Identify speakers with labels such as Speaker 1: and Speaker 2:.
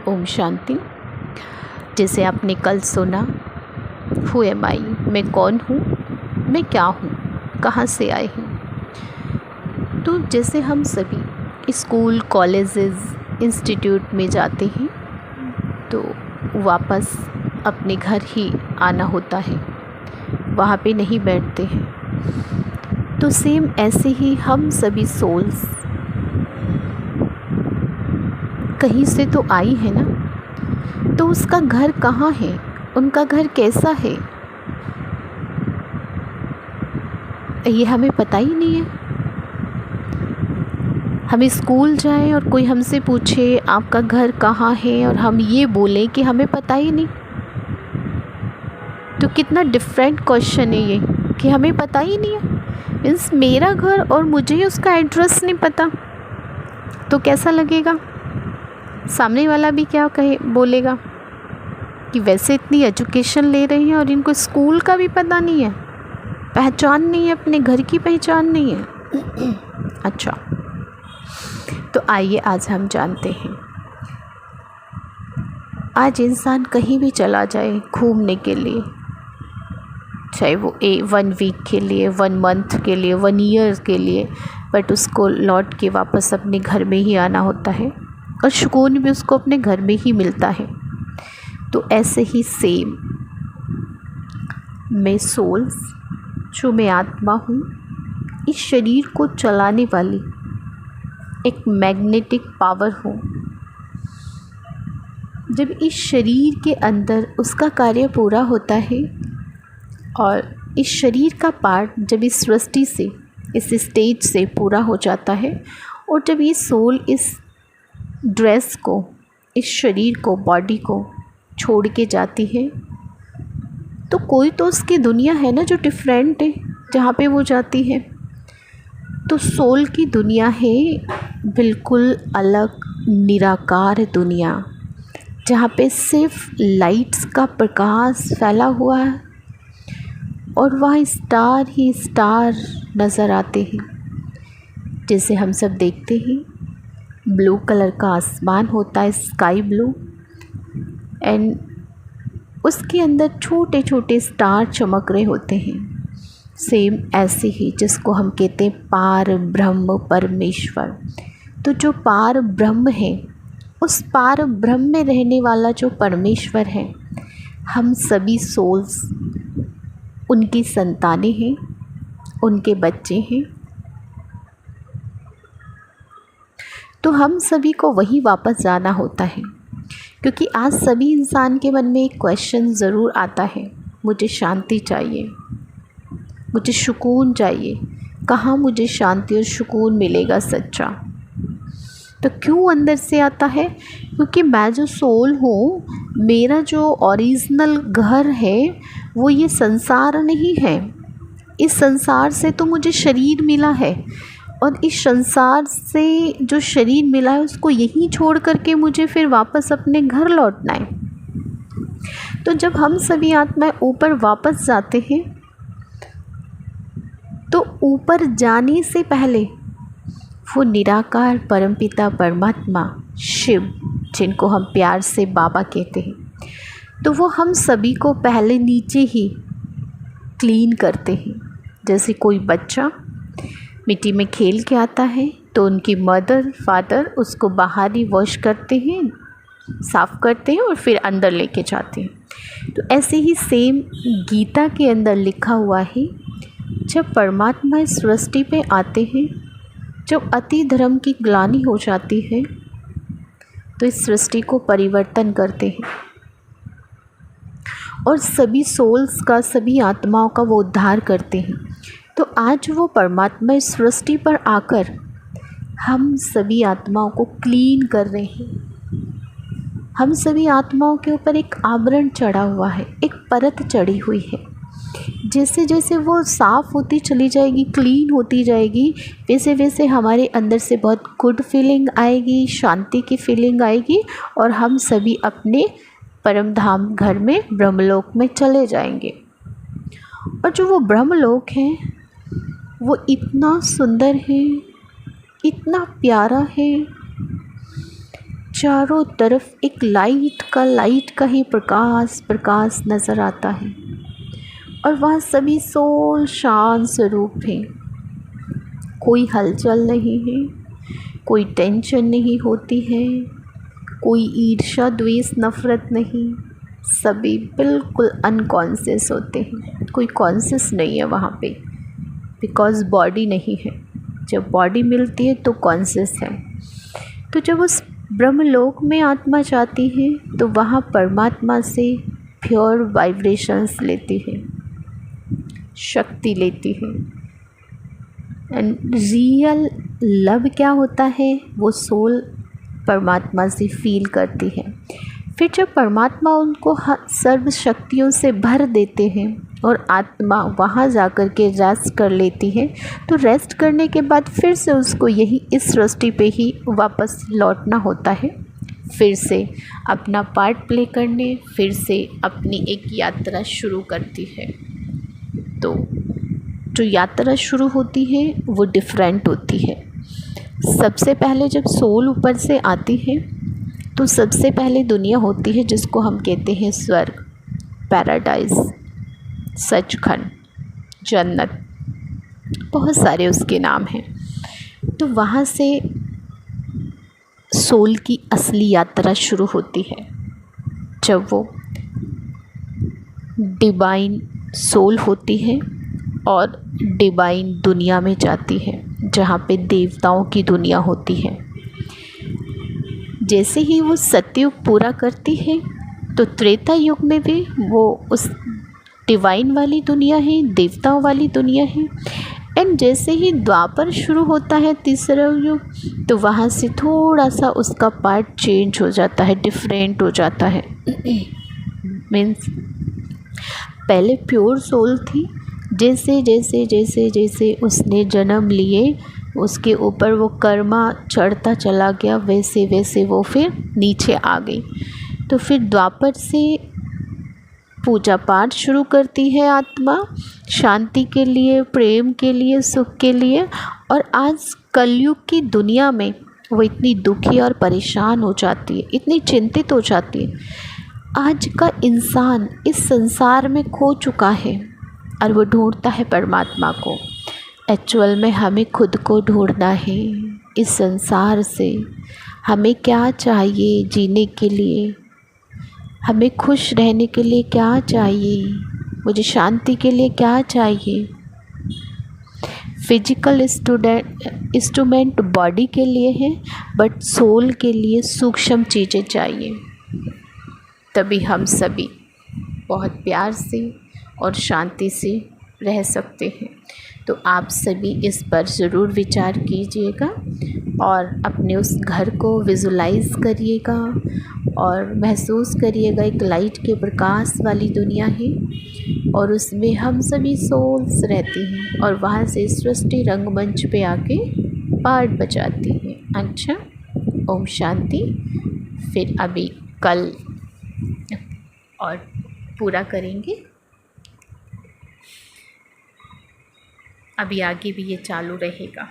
Speaker 1: ओम शांति। जैसे आपने कल सुना, हु एम आई, मैं कौन हूँ, मैं क्या हूँ, कहाँ से आई हूँ। तो जैसे हम सभी स्कूल, कॉलेजेस, इंस्टीट्यूट में जाते हैं तो वापस अपने घर ही आना होता है, वहाँ पे नहीं बैठते हैं। तो सेम ऐसे ही हम सभी सोल्स कहीं से तो आई है ना, तो उसका घर कहाँ है, उनका घर कैसा है, ये हमें पता ही नहीं है। हम स्कूल जाएं और कोई हमसे पूछे आपका घर कहाँ है और हम ये बोलें कि हमें पता ही नहीं, तो कितना डिफरेंट क्वेश्चन है ये कि हमें पता ही नहीं है। मीन्स मेरा घर और मुझे उसका एड्रेस नहीं पता, तो कैसा लगेगा। सामने वाला भी क्या कहे, बोलेगा कि वैसे इतनी एजुकेशन ले रहे हैं और इनको स्कूल का भी पता नहीं है, पहचान नहीं है, अपने घर की पहचान नहीं है। अच्छा, तो आइए आज हम जानते हैं। आज इंसान कहीं भी चला जाए घूमने के लिए, चाहे वो 1 वीक के लिए, 1 मंथ के लिए, 1 ईयर के लिए, बट उसको लौट के वापस अपने घर में ही आना होता है और सुकून भी उसको अपने घर में ही मिलता है। तो ऐसे ही सेम मैं सोल्स, जो मैं आत्मा हूँ, इस शरीर को चलाने वाली एक मैग्नेटिक पावर हूँ। जब इस शरीर के अंदर उसका कार्य पूरा होता है और इस शरीर का पार्ट जब इस सृष्टि से, इस स्टेज से पूरा हो जाता है और जब ये सोल इस ड्रेस को, इस शरीर को, बॉडी को छोड़ के जाती है, तो कोई तो उसकी दुनिया है ना जो डिफरेंट है, जहाँ पे वो जाती है। तो सोल की दुनिया है बिल्कुल अलग, निराकार दुनिया, जहाँ पे सिर्फ लाइट्स का प्रकाश फैला हुआ है और वहाँ स्टार ही स्टार नज़र आते हैं। जैसे हम सब देखते हैं, ब्लू कलर का आसमान होता है, स्काई ब्लू, एंड उसके अंदर छोटे छोटे स्टार चमक रहे होते हैं। सेम ऐसे ही जिसको हम कहते हैं पार ब्रह्म परमेश्वर। तो जो पार ब्रह्म है, उस पार ब्रह्म में रहने वाला जो परमेश्वर है, हम सभी सोल्स उनकी संतानें हैं, उनके बच्चे हैं। तो हम सभी को वहीं वापस जाना होता है, क्योंकि आज सभी इंसान के मन में एक क्वेश्चन ज़रूर आता है, मुझे शांति चाहिए, मुझे सुकून चाहिए, कहाँ मुझे शांति और सुकून मिलेगा सच्चा। तो क्यों अंदर से आता है? क्योंकि मैं जो सोल हूँ, मेरा जो ओरिजिनल घर है वो ये संसार नहीं है। इस संसार से तो मुझे शरीर मिला है और इस संसार से जो शरीर मिला है उसको यहीं छोड़ करके मुझे फिर वापस अपने घर लौटना है। तो जब हम सभी आत्माएं ऊपर वापस जाते हैं, तो ऊपर जाने से पहले वो निराकार परमपिता परमात्मा शिव, जिनको हम प्यार से बाबा कहते हैं, तो वो हम सभी को पहले नीचे ही क्लीन करते हैं। जैसे कोई बच्चा मिट्टी में खेल के आता है तो उनकी मदर फादर उसको बाहर ही वॉश करते हैं, साफ़ करते हैं और फिर अंदर लेके जाते हैं। तो ऐसे ही सेम गीता के अंदर लिखा हुआ है, जब परमात्मा इस सृष्टि पे आते हैं, जब अति धर्म की ग्लानि हो जाती है, तो इस सृष्टि को परिवर्तन करते हैं और सभी सोल्स का, सभी आत्माओं का वो उद्धार करते हैं। तो आज वो परमात्मा इस सृष्टि पर आकर हम सभी आत्माओं को क्लीन कर रहे हैं। हम सभी आत्माओं के ऊपर एक आवरण चढ़ा हुआ है, एक परत चढ़ी हुई है। जैसे जैसे वो साफ़ होती चली जाएगी, क्लीन होती जाएगी, वैसे वैसे हमारे अंदर से बहुत गुड फीलिंग आएगी, शांति की फीलिंग आएगी और हम सभी अपने परम धाम घर में, ब्रह्मलोक में चले जाएंगे। और जो वो ब्रह्मलोक है वो इतना सुंदर है, इतना प्यारा है। चारों तरफ एक लाइट का ही प्रकाश नज़र आता है और वह सभी सोल शांत स्वरूप हैं। कोई हलचल नहीं है, कोई टेंशन नहीं होती है, कोई ईर्ष्या द्वेष नफ़रत नहीं, सभी बिल्कुल अनकॉन्शियस होते हैं। कोई कॉन्शियस नहीं है वहाँ पे, बिकॉज़ बॉडी नहीं है। जब बॉडी मिलती है तो कॉन्शियस है। तो जब उस ब्रह्मलोक में आत्मा जाती है तो वहाँ परमात्मा से प्योर वाइब्रेशंस लेती है, शक्ति लेती है। एंड रियल लव क्या होता है, वो सोल परमात्मा से फील करती है। फिर जब परमात्मा उनको सर्व शक्तियों से भर देते हैं और आत्मा वहाँ जाकर के रेस्ट कर लेती है, तो रेस्ट करने के बाद फिर से उसको यही इस सृष्टि पे ही वापस लौटना होता है, फिर से अपना पार्ट प्ले करने, फिर से अपनी एक यात्रा शुरू करती है। तो जो यात्रा शुरू होती है वो डिफरेंट होती है। सबसे पहले जब सोल ऊपर से आती है तो सबसे पहले दुनिया होती है जिसको हम कहते हैं स्वर्ग, पैराडाइज, सचखंड, जन्नत, बहुत सारे उसके नाम हैं। तो वहाँ से सोल की असली यात्रा शुरू होती है, जब वो डिवाइन सोल होती है और डिवाइन दुनिया में जाती है, जहाँ पे देवताओं की दुनिया होती है। जैसे ही वो सतयुग पूरा करती है तो त्रेता युग में भी वो उस डिवाइन वाली दुनिया है, देवताओं वाली दुनिया है। एंड जैसे ही द्वापर शुरू होता है, तीसरा युग, तो वहाँ से थोड़ा सा उसका पार्ट चेंज हो जाता है, डिफरेंट हो जाता है। मीन्स पहले प्योर सोल थी, जैसे जैसे जैसे जैसे उसने जन्म लिए उसके ऊपर वो कर्मा चढ़ता चला गया, वैसे वैसे वो फिर नीचे आ गई। तो फिर द्वापर से पूजा पाठ शुरू करती है आत्मा, शांति के लिए, प्रेम के लिए, सुख के लिए। और आज कलयुग की दुनिया में वो इतनी दुखी और परेशान हो जाती है, इतनी चिंतित हो जाती है। आज का इंसान इस संसार में खो चुका है और वो ढूंढता है परमात्मा को। एक्चुअल में हमें खुद को ढूंढना है। इस संसार से हमें क्या चाहिए जीने के लिए, हमें खुश रहने के लिए क्या चाहिए, मुझे शांति के लिए क्या चाहिए। फिजिकल इंस्ट्रूमेंट बॉडी के लिए है, बट सोल के लिए सूक्ष्म चीज़ें चाहिए। तभी हम सभी बहुत प्यार से और शांति से रह सकते हैं। तो आप सभी इस पर ज़रूर विचार कीजिएगा और अपने उस घर को विजुलाइज़ करिएगा और महसूस करिएगा एक लाइट के प्रकाश वाली दुनिया है और उसमें हम सभी सोल्स रहती हैं और वहाँ से सृष्टि रंगमंच पे आके पार्ट बजाती है। अच्छा, ओम शांति। फिर अभी कल और पूरा करेंगे, अभी आगे भी ये चालू रहेगा।